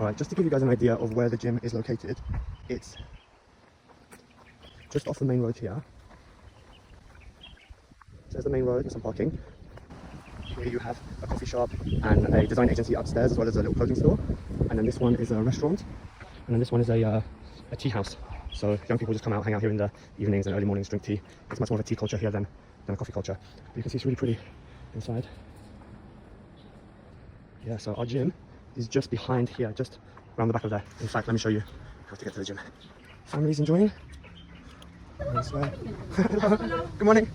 Alright, just to give you guys an idea of where the gym is located, it's just off the main road here. So there's the main road with some parking. Here you have a coffee shop and a design agency upstairs, as well as a little clothing store. And then this one is a restaurant. And then this one is a tea house. So young people just come out, hang out here in the evenings and early mornings, drink tea. It's much more of a tea culture here than a coffee culture. But you can see it's really pretty inside. Yeah, so our gym is just behind here, just around the back of there. In fact, let me show you how to get to the gym. Family's enjoying. Nice way. Good morning.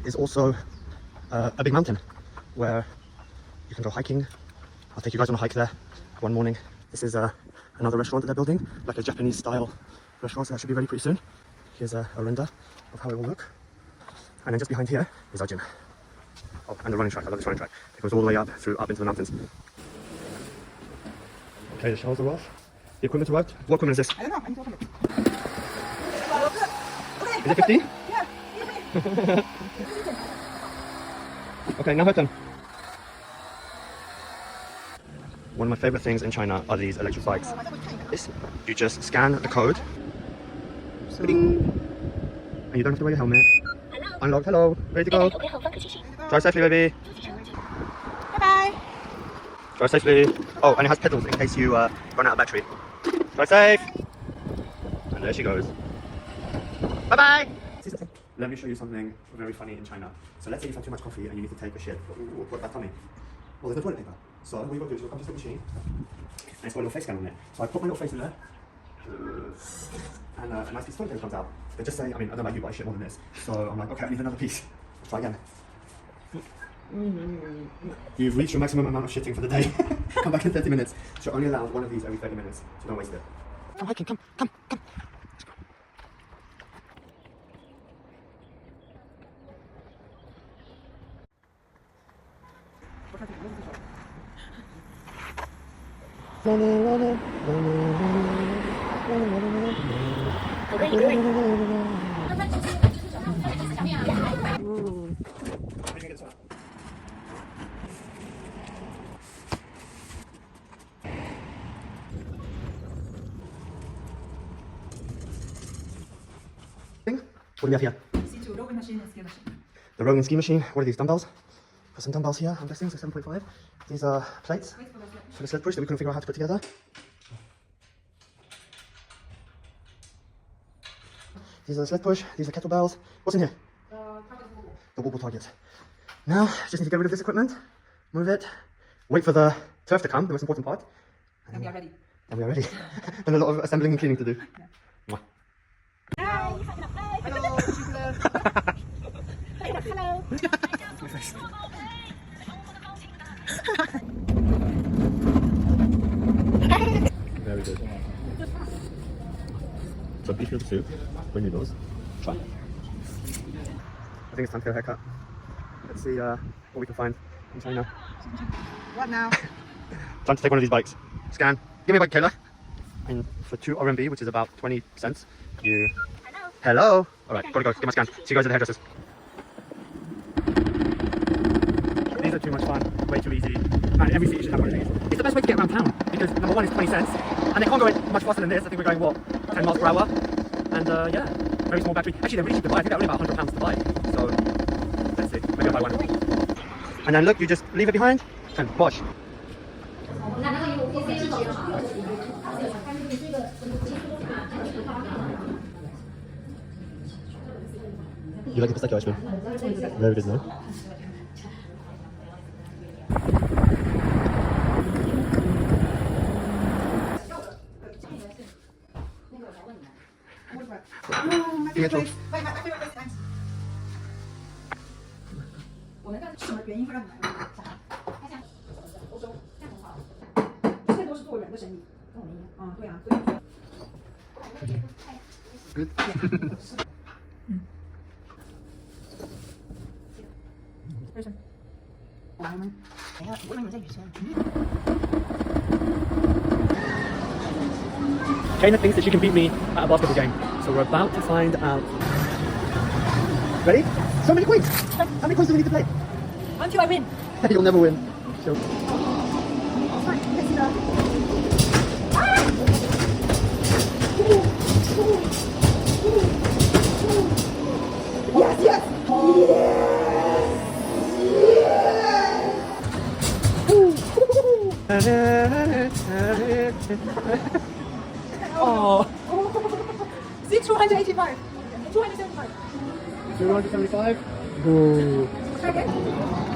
It's also a big mountain where you can go hiking. I'll take you guys on a hike there one morning. This is another restaurant that they're building, like a Japanese style restaurant, so that should be ready pretty soon. Here's a render of how it will look. And then just behind here is our gym. Oh, and the running track. I love this running track. It goes all the way up into the mountains. Okay, the showers are off. The equipment arrived. What equipment is this? I don't know. I need to open it. Is it 50? Yeah. Okay, now her turn. One of my favorite things in China are these electric bikes. This, you just scan the code. Ding. And you don't have to wear your helmet. Unlocked. Hello. Ready to go. Drive safely, baby. Bye-bye. Drive safely. Oh, and it has pedals in case you run out of battery. Drive safe. And there she goes. Bye-bye. Let me show you something very funny in China. So let's say you've had too much coffee and you need to take a shit. What about tummy? Well, there's no toilet paper. So what you got to do is you'll come to the machine and it's got a little face scan on it. So I put my little face in there and a nice piece of toilet paper comes out. They just say, I mean, I don't know about you, but I shit more than this. So I'm like, okay, I need another piece. Let's try again. You've reached your maximum amount of shitting for the day. Come back in 30 minutes. So you're only allowed one of these every 30 minutes. So don't waste it. Come hiking, come. Let's go. What do we have here? Rowing machine and ski machine. The rowing and ski machine. What are these, dumbbells? Got some dumbbells here, I'm guessing, so 7.5. These are plates for the sled push that we couldn't figure out how to put together. These are the sled push, these are kettlebells. What's in here? The wobble targets. Now, just need to get rid of this equipment, move it, wait for the turf to come, the most important part. And we are ready. And we are ready. And a lot of assembling and cleaning to do. Yeah. Mwah. Hello. Hello. My face. Very good. So beef noodle soup, with noodles. Try. I think it's time to get a haircut. Let's see what we can find in China. What now? Time to take one of these bikes. Scan. Give me a bike, Kayla. And for 2 RMB, which is about 20 cents, you... Hello. Alright, gotta go. Get my scan. See you guys at the hairdressers. These are too much fun. Way too easy. And every city should have one of these. It's the best way to get around town because number one is 20 cents. And they can't go much faster than this. I think we're going, what, 10 miles per hour? And yeah, very small battery. Actually, they're really cheap to buy. I think they're only about £100 to buy. So, let's see. Maybe I'll buy one. And then look, you just leave it behind and wash. You like the pistachio ice cream? Very good, no? My favorite place. My favorite place. Thanks. 我们干什么原因会让你买欧洲，这样很好。这些都是做人的生意，跟我们一样。啊，对啊，所以。Good. Kayna thinks that she can beat me at a basketball game, so we're about to find out. Ready? So many coins! How many coins do we need to play? Until I win. You'll never win. Sure. Fine, let's see that. Yes, yes. Oh, See, 285. 275. 275. Ooh. Try again.